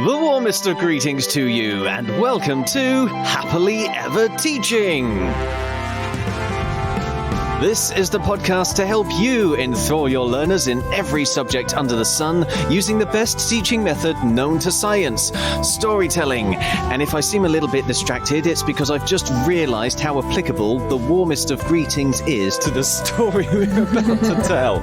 The warmest of greetings to you, and welcome to Happily Ever Teaching. This is the podcast to help you enthrall your learners in every subject under the sun using the best teaching method known to science, storytelling. And if I seem a little bit distracted, it's because I've just realised how applicable the warmest of greetings is to the story we're about to tell.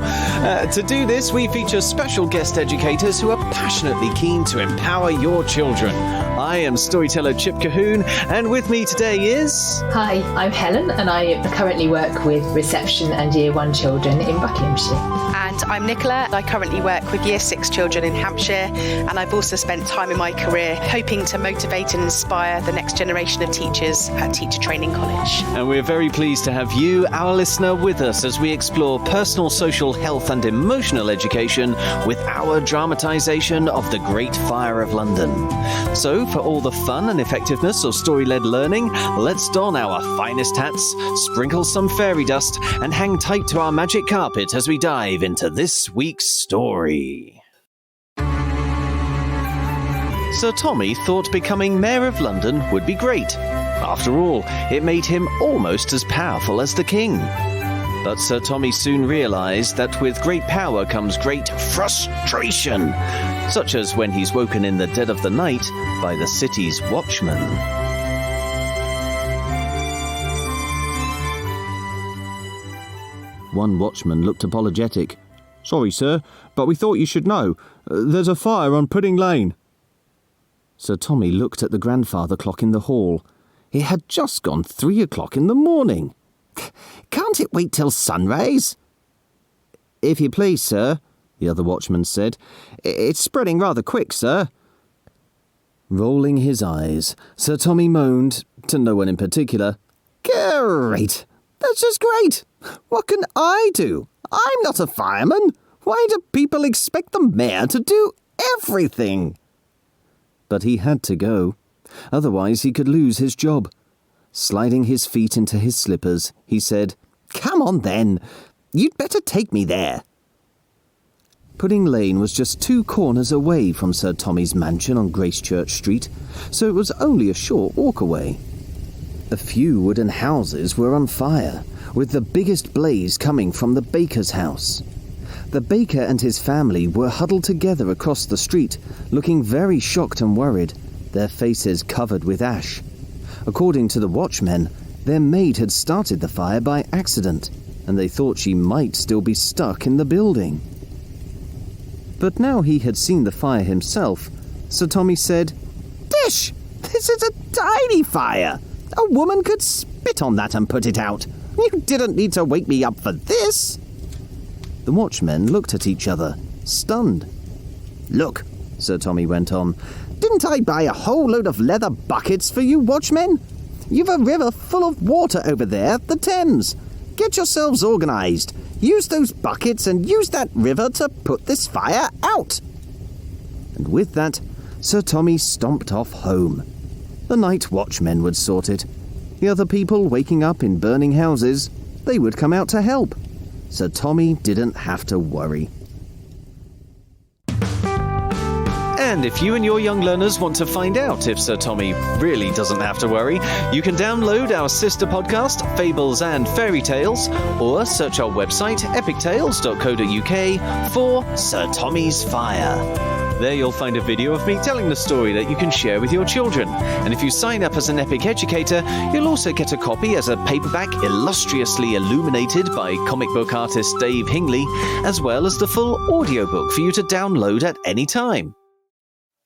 To do this, we feature special guest educators who are passionately keen to empower your children. I am storyteller Chip Cahoon, and with me today is... Hi, I'm Helen, and I currently work with reception and Year 1 children in Buckinghamshire. And I'm Nicola. I currently work with Year 6 children in Hampshire, and I've also spent time in my career hoping to motivate and inspire the next generation of teachers at Teacher Training College. And we're very pleased to have you, our listener, with us as we explore personal, social, health and emotional education with our dramatisation of the Great Fire of London. So, for all the fun and effectiveness of story-led learning, let's don our finest hats, sprinkle some fairy dust, and hang tight to our magic carpet as we dive into this week's story. Sir Tommy thought becoming Mayor of London would be great. After all, it made him almost as powerful as the king. But Sir Tommy soon realised that with great power comes great frustration, such as when he's woken in the dead of the night by the city's watchman. One watchman looked apologetic. "Sorry, sir, but we thought you should know. There's a fire on Pudding Lane." Sir Tommy looked at the grandfather clock in the hall. It had just gone 3 o'clock in the morning. "Can't it wait till sunrise?" "If you please, sir," the other watchman said. "It's spreading rather quick, sir." Rolling his eyes, Sir Tommy moaned, to no one in particular, "Great! That's just great! What can I do? I'm not a fireman. Why do people expect the mayor to do everything?" But he had to go. Otherwise he could lose his job. Sliding his feet into his slippers, he said, "Come on then. You'd better take me there." Pudding Lane was just 2 corners away from Sir Tommy's mansion on Gracechurch Street, so it was only a short walk away. A few wooden houses were on fire, with the biggest blaze coming from the baker's house. The baker and his family were huddled together across the street, looking very shocked and worried, their faces covered with ash. According to the watchmen, their maid had started the fire by accident, and they thought she might still be stuck in the building. But now he had seen the fire himself, Sir Tommy said, "Dish! This is a tiny fire! A woman could spit on that and put it out. You didn't need to wake me up for this." The watchmen looked at each other, stunned. "Look," Sir Tommy went on, "didn't I buy a whole load of leather buckets for you watchmen? You've a river full of water over there, the Thames. Get yourselves organised. Use those buckets and use that river to put this fire out." And with that, Sir Tommy stomped off home. The night watchmen would sort it. The other people waking up in burning houses, they would come out to help. Sir Tommy didn't have to worry. And if you and your young learners want to find out if Sir Tommy really doesn't have to worry, you can download our sister podcast, Fables and Fairy Tales, or search our website, epictales.co.uk, for Sir Tommy's Fire. There you'll find a video of me telling the story that you can share with your children. And if you sign up as an Epic Educator, you'll also get a copy as a paperback illustriously illuminated by comic book artist Dave Hingley, as well as the full audiobook for you to download at any time.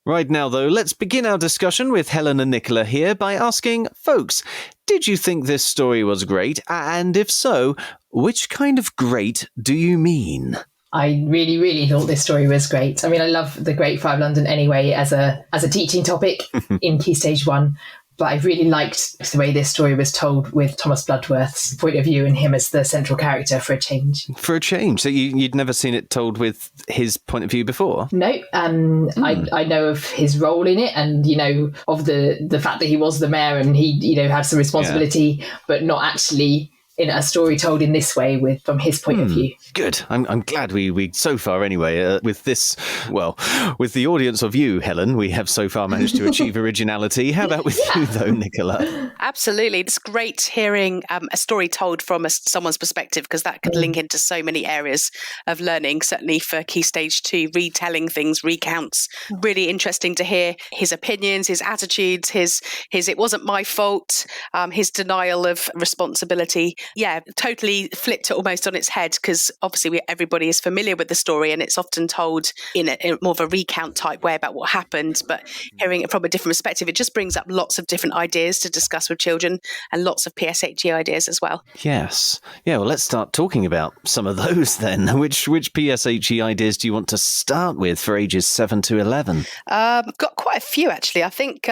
Right now, though, let's begin our discussion with Helen and Nicola here by asking, folks, did you think this story was great? And if so, which kind of great do you mean? I really, really thought this story was great. I mean, I love the Great Fire of London anyway as a teaching topic in Key Stage 1. But I really liked the way this story was told with Thomas Bloodworth's point of view and him as the central character for a change. For a change? So you'd never seen it told with his point of view before? No. I know of his role in it and, you know, of the fact that he was the mayor and he, you know, had some responsibility, but not actually in a story told in this way from his point of view. Good. I'm glad we so far anyway, with this, well, with the audience of you, Helen, we have so far managed to achieve originality. How about with you though, Nicola? Absolutely. It's great hearing a story told from someone's perspective, because that could link into so many areas of learning, certainly for Key Stage 2, retelling things, recounts. Really interesting to hear his opinions, his attitudes, his it wasn't my fault, his denial of responsibility. Yeah, totally flipped it almost on its head, because obviously everybody is familiar with the story and it's often told in more of a recount type way about what happened, but hearing it from a different perspective, it just brings up lots of different ideas to discuss with children and lots of PSHE ideas as well. Yes. Yeah, well, let's start talking about some of those then. Which PSHE ideas do you want to start with for ages 7 to 11? Got quite a few, actually. I think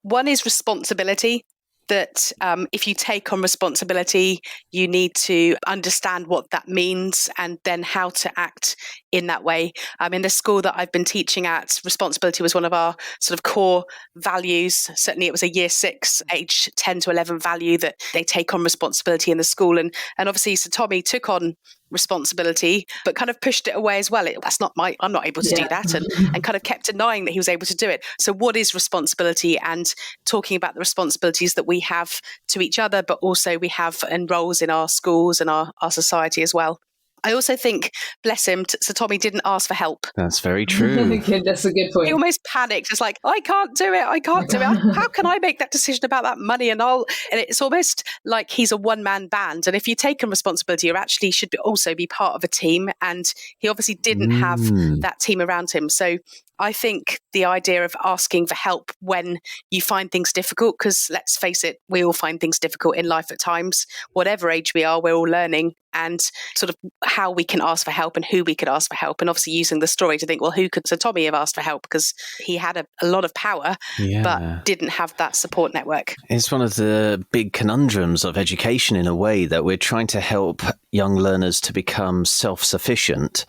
one is responsibility. That if you take on responsibility, you need to understand what that means and then how to act in that way. In the school that I've been teaching at, responsibility was one of our sort of core values. Certainly it was a year 6, age 10 to 11 value that they take on responsibility in the school. And obviously, so Tommy took on responsibility, but kind of pushed it away as well. I'm not able to do that, and kind of kept denying that he was able to do it. So what is responsibility, and talking about the responsibilities that we have to each other, but also we have and roles in our schools and our society as well. I also think, bless him, so Tommy didn't ask for help. That's very true. That's a good point. He almost panicked. It's like, I can't do it. How can I make that decision about that money? And it's almost like he's a one-man band. And if you take on responsibility, you actually should also be part of a team. And he obviously didn't have that team around him. So I think the idea of asking for help when you find things difficult, because let's face it, we all find things difficult in life at times. Whatever age we are, we're all learning, and sort of how we can ask for help and who we could ask for help. And obviously using the story to think, well, who could Sir Tommy have asked for help? Because he had a lot of power, but didn't have that support network. It's one of the big conundrums of education in a way, that we're trying to help young learners to become self-sufficient.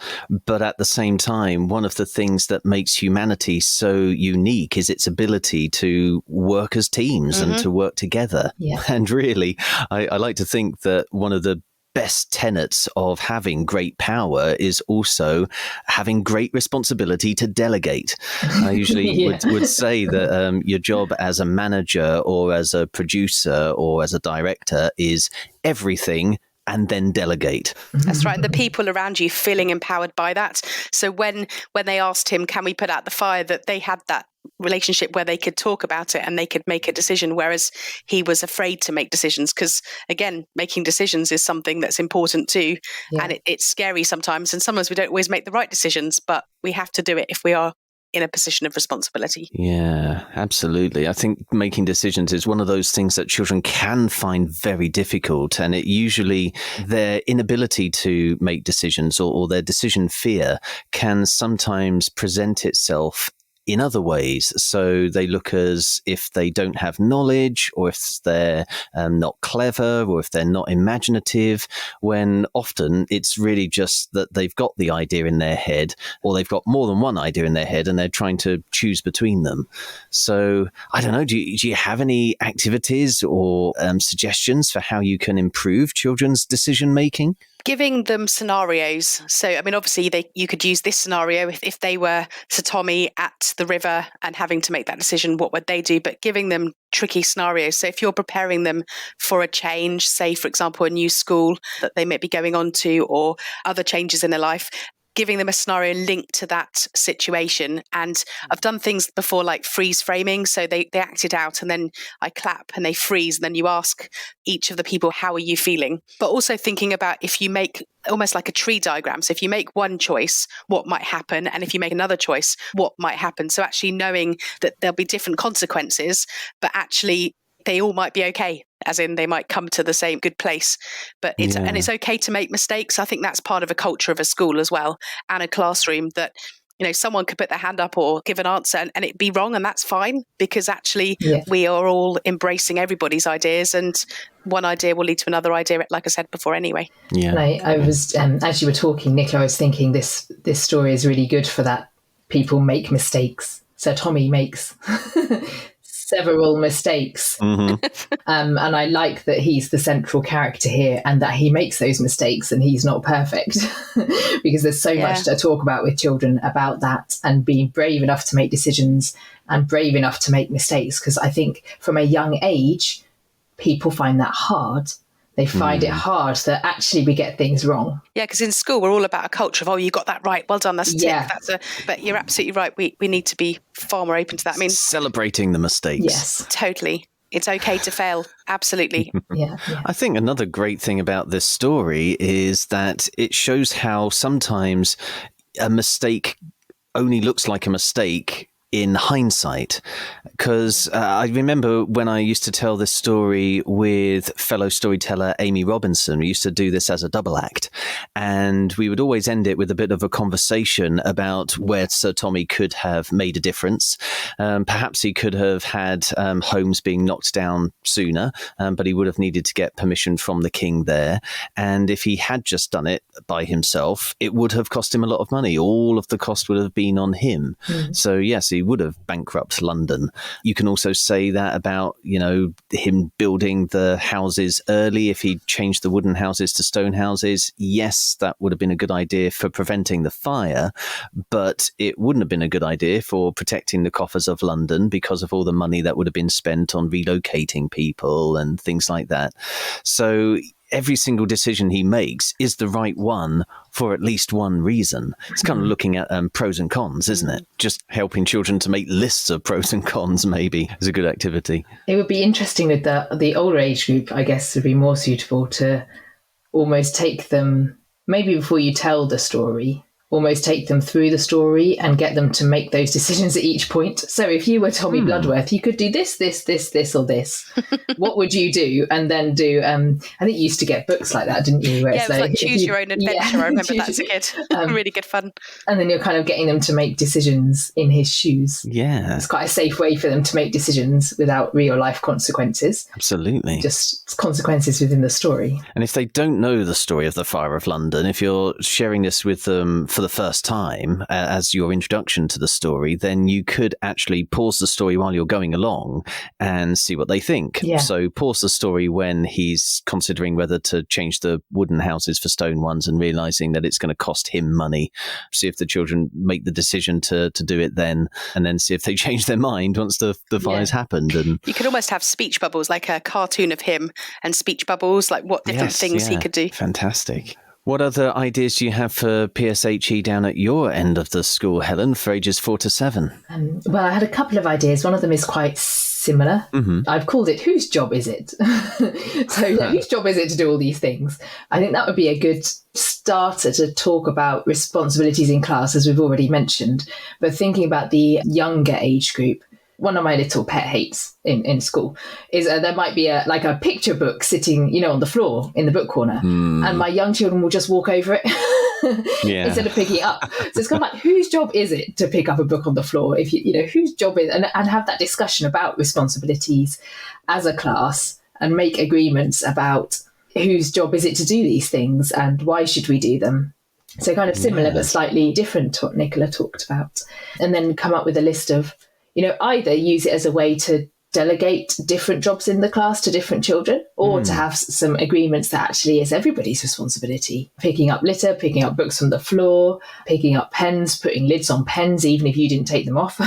But at the same time, one of the things that makes humanity so unique is its ability to work as teams and to work together. Yeah. And really, I like to think that one of the best tenets of having great power is also having great responsibility to delegate. I usually would say that your job as a manager or as a producer or as a director is everything and then delegate. That's right. And the people around you feeling empowered by that. So when they asked him, can we put out the fire, that they had that relationship where they could talk about it and they could make a decision, whereas he was afraid to make decisions, because again, making decisions is something that's important too. And it's scary sometimes, and sometimes we don't always make the right decisions, but we have to do it if we are in a position of responsibility. Yeah, absolutely. I think making decisions is one of those things that children can find very difficult, and it usually their inability to make decisions or their decision fear can sometimes present itself in other ways. So they look as if they don't have knowledge, or if they're not clever, or if they're not imaginative, when often it's really just that they've got the idea in their head, or they've got more than one idea in their head and they're trying to choose between them. So I don't know, do you have any activities or suggestions for how you can improve children's decision making? Giving them scenarios. So, I mean, obviously you could use this scenario if they were Sir Tommy at the river and having to make that decision, what would they do? But giving them tricky scenarios. So if you're preparing them for a change, say, for example, a new school that they may be going on to, or other changes in their life, giving them a scenario linked to that situation. And I've done things before like freeze framing. So they act it out and then I clap and they freeze. And then you ask each of the people, how are you feeling? But also thinking about if you make almost like a tree diagram. So if you make one choice, what might happen? And if you make another choice, what might happen? So actually knowing that there'll be different consequences, but actually they all might be okay, as in they might come to the same good place. But and it's okay to make mistakes. I think that's part of a culture of a school as well, and a classroom, that someone could put their hand up or give an answer and it'd be wrong, and that's fine, because actually we are all embracing everybody's ideas, and one idea will lead to another idea, like I said before anyway. And I was as you were talking, Nicola, I was thinking this story is really good for that. People make mistakes. So Tommy makes several mistakes. And I like that he's the central character here and that he makes those mistakes and he's not perfect because there's so much to talk about with children about that and being brave enough to make decisions and brave enough to make mistakes. Because I think from a young age, people find that hard. They find it hard that actually we get things wrong. Yeah, because in school, we're all about a culture of, oh, you got that right. Well done. That's a tip. But you're absolutely right. We need to be far more open to that. I mean, celebrating the mistakes. Yes. Totally. It's okay to fail. Absolutely. Yeah. I think another great thing about this story is that it shows how sometimes a mistake only looks like a mistake in hindsight, because I remember when I used to tell this story with fellow storyteller Amy Robinson, we used to do this as a double act, and we would always end it with a bit of a conversation about where Sir Tommy could have made a difference. Perhaps he could have had homes being knocked down sooner, but he would have needed to get permission from the king there. And if he had just done it by himself, it would have cost him a lot of money. All of the cost would have been on him. So yes, he would have bankrupt London. You can also say that about, him building the houses early. If he changed the wooden houses to stone houses, yes, that would have been a good idea for preventing the fire, but it wouldn't have been a good idea for protecting the coffers of London because of all the money that would have been spent on relocating people and things like that. So every single decision he makes is the right one for at least one reason. It's kind of looking at pros and cons, isn't it? Just helping children to make lists of pros and cons maybe is a good activity. It would be interesting with the older age group, I guess, would be more suitable to almost take them, maybe before you tell the story, almost take them through the story and get them to make those decisions at each point. So if you were Tommy Bloodworth, you could do this, or this. What would you do? And then do, I think you used to get books like that, didn't you? Where it was like choose your own adventure. I remember that as a kid. Really good fun. And then you're kind of getting them to make decisions in his shoes. Yeah. It's quite a safe way for them to make decisions without real life consequences. Absolutely. Just consequences within the story. And if they don't know the story of the Fire of London, if you're sharing this with them for the first time as your introduction to the story, then you could actually pause the story while you're going along and see what they think. Yeah. So pause the story when he's considering whether to change the wooden houses for stone ones and realizing that it's going to cost him money. See if the children make the decision to do it then, and then see if they change their mind once the fire's happened. And you could almost have speech bubbles, like a cartoon of him and speech bubbles, like what different things he could do. Fantastic. What other ideas do you have for PSHE down at your end of the school, Helen, for ages 4 to 7? Well, I had a couple of ideas. One of them is quite similar. I've called it Whose Job Is It? So whose job is it to do all these things? I think that would be a good starter to talk about responsibilities in class, as we've already mentioned. But thinking about the younger age group, one of my little pet hates in school is there might be a picture book sitting, on the floor in the book corner, and my young children will just walk over it instead of picking it up. So it's kind of like, whose job is it to pick up a book on the floor? If whose job is, and have that discussion about responsibilities as a class and make agreements about whose job is it to do these things and why should we do them. So kind of similar but slightly different to what Nicola talked about, and then come up with a list of, either use it as a way to delegate different jobs in the class to different children, or to have some agreements that actually is everybody's responsibility. Picking up litter, picking up books from the floor, picking up pens, putting lids on pens, even if you didn't take them off.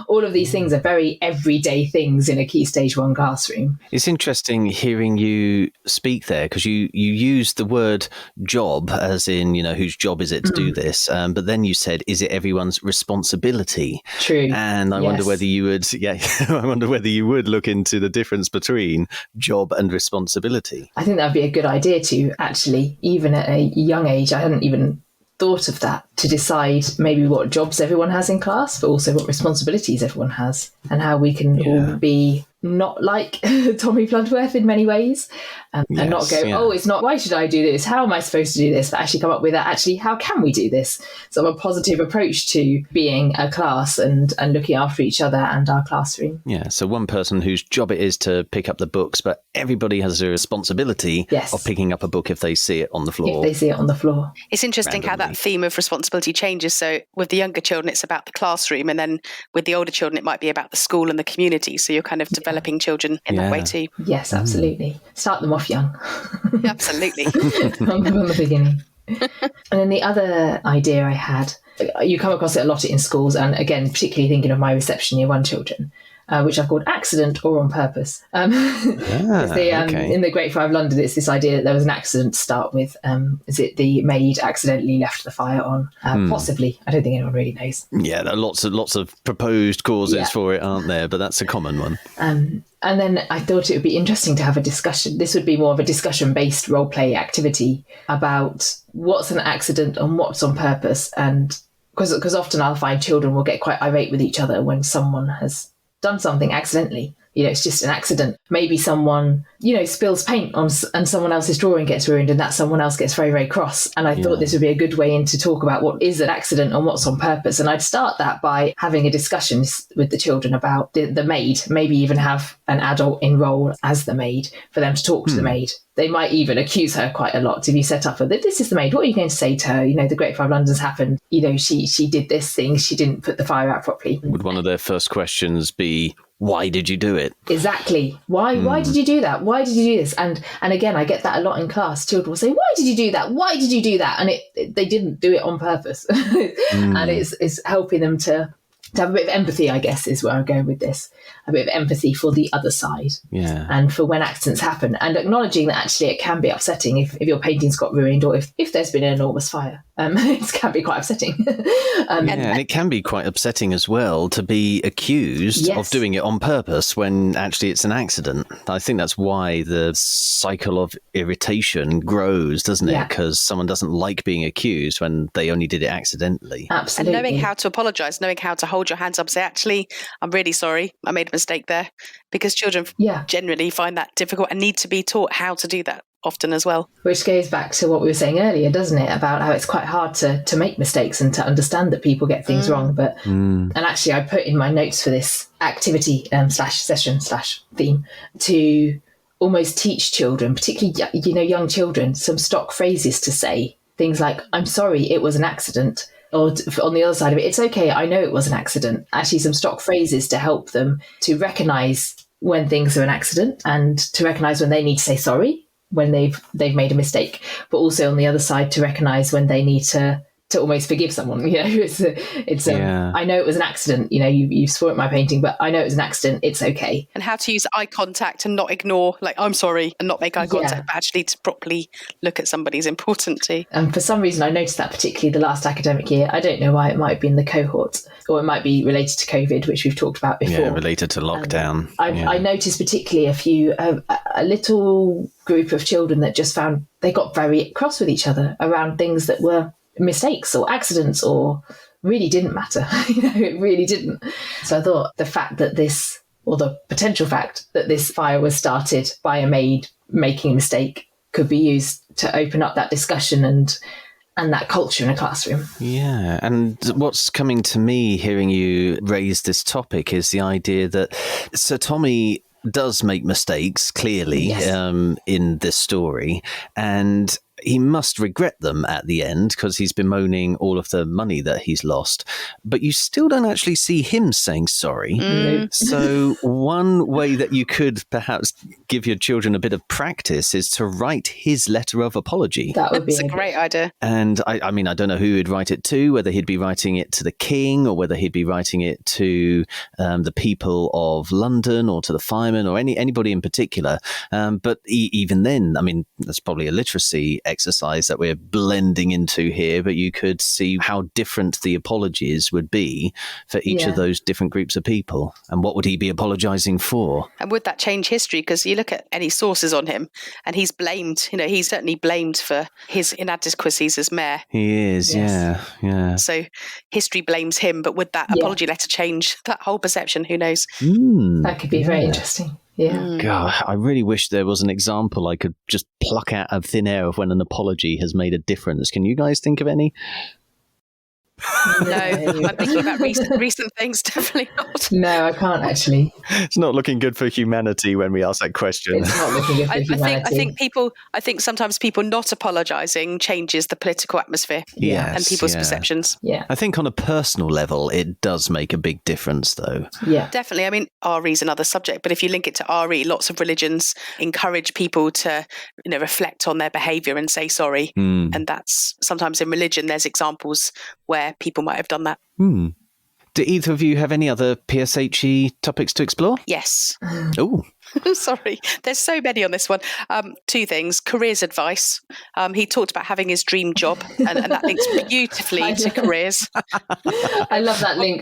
All of these things are very everyday things in a Key Stage 1 classroom. It's interesting hearing you speak there, because you used the word job as in, whose job is it to do this? But then you said, is it everyone's responsibility? True. And I wonder whether you would, I wonder whether you would look into the difference between job and responsibility. I think that'd be a good idea to actually, even at a young age, I hadn't even thought of that, to decide maybe what jobs everyone has in class, but also what responsibilities everyone has, and how we can all be not like Tommy Bloodworth in many ways, and not go, oh, it's not, why should I do this? How am I supposed to do this? But actually come up with actually, how can we do this? Sort of a positive approach to being a class and looking after each other and our classroom. Yeah, so one person whose job it is to pick up the books, but everybody has a responsibility of picking up a book if they see it on the floor. If they see it on the floor. It's interesting how that theme of responsibility changes. So with the younger children, it's about the classroom, and then with the older children, it might be about the school and the community. So you're kind of developing children in that way too. Yes, absolutely. Start them off young. Absolutely. From the beginning. And then the other idea I had, you come across it a lot in schools, and again, particularly thinking of my reception year 1 children, which I've called accident or on purpose. In the Great Fire of London, it's this idea that there was an accident to start with. Is it the maid accidentally left the fire on? Possibly. I don't think anyone really knows. Yeah, there are lots of proposed causes for it, aren't there? But that's a common one. And then I thought it would be interesting to have a discussion. This would be more of a discussion-based role-play activity about what's an accident and what's on purpose. And because often I'll find children will get quite irate with each other when someone has done something accidentally. It's just an accident. Maybe someone, spills paint on and someone else's drawing gets ruined and that someone else gets very, very cross. And I thought this would be a good way in to talk about what is an accident and what's on purpose. And I'd start that by having a discussion with the children about the maid, maybe even have an adult enroll as the maid for them to talk to the maid. They might even accuse her quite a lot. If you set up this is the maid, what are you going to say to her? The Great Fire of London's happened. She did this thing. She didn't put the fire out properly. Would one of their first questions be, why did you do it? Exactly. Why did you do that? Why did you do this? And again, I get that a lot in class. Children will say, why did you do that? Why did you do that? And they didn't do it on purpose. And it's helping them to have a bit of empathy, I guess, is where I'm going with this. A bit of empathy for the other side. Yeah. And for when accidents happen. And acknowledging that actually it can be upsetting if your painting's got ruined or if there's been an enormous fire. It can be quite upsetting. And it can be quite upsetting as well to be accused of doing it on purpose when actually it's an accident. I think that's why the cycle of irritation grows, doesn't it? Because someone doesn't like being accused when they only did it accidentally. Absolutely. And knowing how to apologise, knowing how to hold your hands up and say, actually, I'm really sorry, I made a mistake there. Because children generally find that difficult and need to be taught how to do that often as well. Which goes back to what we were saying earlier, doesn't it? About how it's quite hard to make mistakes and to understand that people get things wrong. But and actually I put in my notes for this activity /session/theme to almost teach children, particularly young children, some stock phrases to say. Things like, I'm sorry, it was an accident. Or on the other side of it, it's okay, I know it was an accident. Actually, some stock phrases to help them to recognise when things are an accident and to recognise when they need to say sorry, when they've made a mistake, but also on the other side to recognise when they need to almost forgive someone. I know it was an accident. You spoiled my painting, but I know it was an accident. It's okay. And how to use eye contact and not ignore, like, I'm sorry, and not make eye contact, but actually to properly look at somebody is important too. And for some reason, I noticed that particularly the last academic year. I don't know why. It might have been the cohort, or it might be related to COVID, which we've talked about before. Yeah, related to lockdown. I noticed particularly a little group of children that just found they got very cross with each other around things that were mistakes or accidents or really didn't matter. It really didn't. So I thought the fact that the potential fact that this fire was started by a maid making a mistake could be used to open up that discussion and that culture in a classroom. Yeah, and what's coming to me hearing you raise this topic is the idea that Sir Tommy does make mistakes, clearly, in this story, and he must regret them at the end because he's bemoaning all of the money that he's lost. But you still don't actually see him saying sorry. So one way that you could perhaps give your children a bit of practice is to write his letter of apology. That would be a great idea. And I mean, I don't know who he'd write it to, whether he'd be writing it to the king or whether he'd be writing it to the people of London or to the firemen or anybody in particular. But even then, I mean, that's probably a literacy exercise that we're blending into here, but you could see how different the apologies would be for each of those different groups of people. And what would he be apologising for? And would that change history? Because you look at any sources on him and he's blamed, he's certainly blamed for his inadequacies as mayor. He is, yeah. So history blames him, but would that apology letter change that whole perception? Who knows? That could be very interesting. Yeah. God, I really wish there was an example I could just pluck out of thin air of when an apology has made a difference. Can you guys think of any? No, I'm thinking about recent things, definitely not. No, I can't actually. It's not looking good for humanity when we ask that question. It's not looking good for humanity. I think sometimes people not apologising changes the political atmosphere and people's perceptions. Yeah. I think on a personal level, it does make a big difference, though. Yeah. Definitely. I mean, RE is another subject, but if you link it to RE, lots of religions encourage people to, reflect on their behaviour and say sorry. And that's sometimes in religion, there's examples where people might have done that. Do either of you have any other PSHE topics to explore? Yes. Oh. Sorry, there's so many on this one. Two things. Careers advice. He talked about having his dream job, and that links beautifully to careers. I love that link.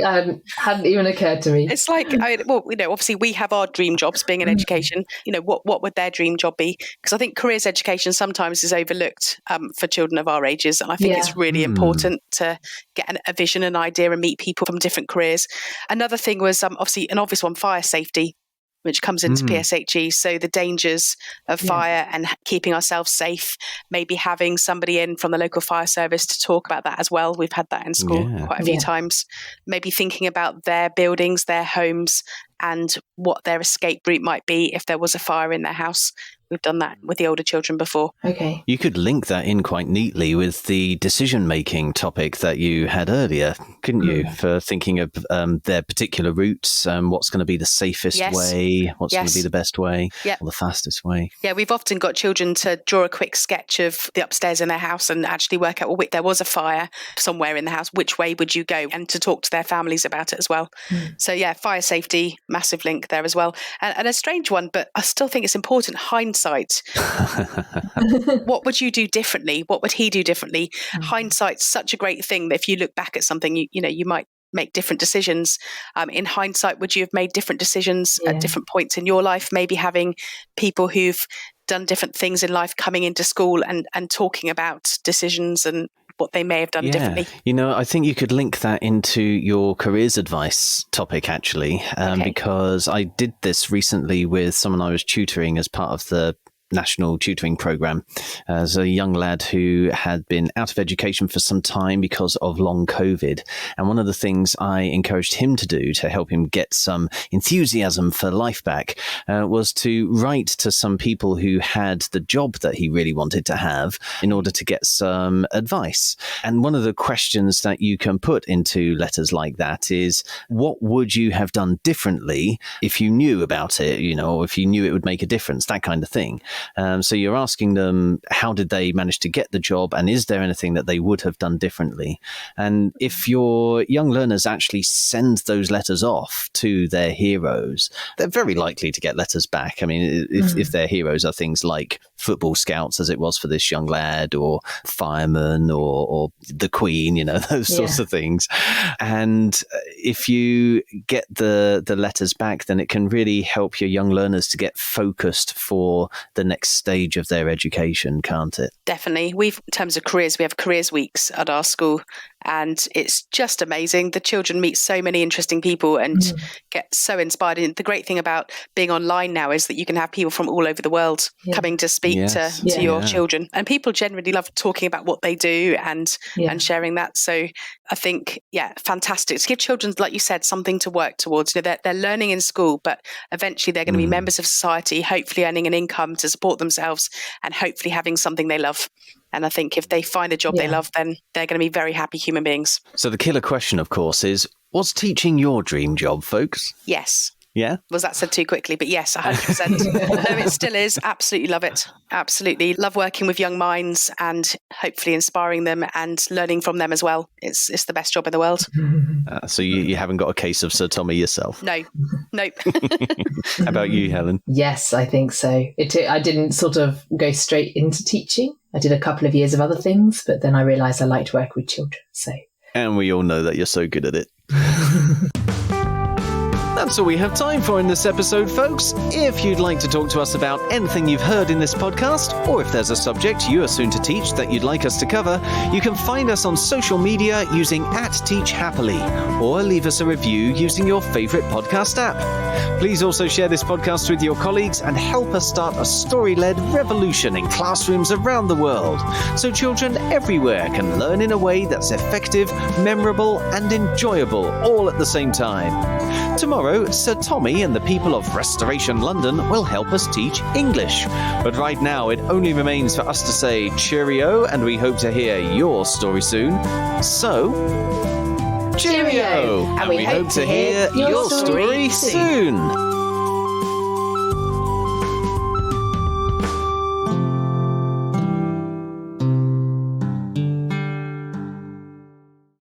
Hadn't even occurred to me. It's like, obviously we have our dream jobs being in education. What would their dream job be? Because I think careers education sometimes is overlooked for children of our ages, and I think it's really important to get a vision, an idea, and meet people from different careers. Another thing was obviously an obvious one, fire safety, which comes into PSHE. So the dangers of fire and keeping ourselves safe, maybe having somebody in from the local fire service to talk about that as well. We've had that in school quite a few times. Maybe thinking about their buildings, their homes, and what their escape route might be if there was a fire in their house. We've done that with the older children before. Okay. You could link that in quite neatly with the decision-making topic that you had earlier, couldn't you? For thinking of their particular routes, what's going to be the safest way, what's going to be the best way, or the fastest way. Yeah, we've often got children to draw a quick sketch of the upstairs in their house and actually work out, if there was a fire somewhere in the house, which way would you go? And to talk to their families about it as well. So fire safety, massive link there as well. And a strange one, but I still think it's important, hindsight. What would you do differently? What would he do differently? Hindsight's such a great thing that if you look back at something, you might make different decisions. In hindsight, would you have made different decisions at different points in your life? Maybe having people who've done different things in life coming into school and talking about decisions and what they may have done differently. I think you could link that into your careers advice topic, actually, because I did this recently with someone I was tutoring as part of the national tutoring program as a young lad who had been out of education for some time because of long COVID. And one of the things I encouraged him to do to help him get some enthusiasm for life back was to write to some people who had the job that he really wanted to have in order to get some advice. And one of the questions that you can put into letters like that is, what would you have done differently if you knew about it, or if you knew it would make a difference, that kind of thing. So you're asking them, how did they manage to get the job? And is there anything that they would have done differently? And if your young learners actually send those letters off to their heroes, they're very likely to get letters back. I mean, if their heroes are things like football scouts, as it was for this young lad, or firemen, or the Queen, those sorts of things. And if you get the letters back, then it can really help your young learners to get focused for the next stage of their education, can't it? Definitely. In terms of careers, we have careers weeks at our school, and it's just amazing. The children meet so many interesting people and get so inspired. And the great thing about being online now is that you can have people from all over the world coming to speak to your children. And people generally love talking about what they do and sharing that. So I think, fantastic. To give children, like you said, something to work towards. They're learning in school, but eventually they're going to be members of society, hopefully earning an income to support themselves and hopefully having something they love. And I think if they find a job they love, then they're going to be very happy human beings. So the killer question, of course, is, was teaching your dream job, folks? Yes. Yeah? Was that said too quickly? But yes, 100%. No, it still is. Absolutely love it. Absolutely love working with young minds and hopefully inspiring them and learning from them as well. It's the best job in the world. So you haven't got a case of Sir Tommy yourself? No, nope. How about you, Helen? Yes, I think so. I didn't sort of go straight into teaching. I did a couple of years of other things, but then I realised I liked work with children. And we all know that you're so good at it. That's all we have time for in this episode, folks. If you'd like to talk to us about anything you've heard in this podcast, or if there's a subject you are soon to teach that you'd like us to cover, you can find us on social media using @TeachHappily, or leave us a review using your favourite podcast app. Please also share this podcast with your colleagues and help us start a story-led revolution in classrooms around the world, so children everywhere can learn in a way that's effective, memorable and enjoyable all at the same time. Tomorrow, Sir Tommy and the people of Restoration London will help us teach English. But right now, it only remains for us to say cheerio, and we hope to hear your story soon. So, cheerio! And we hope to hear your story soon.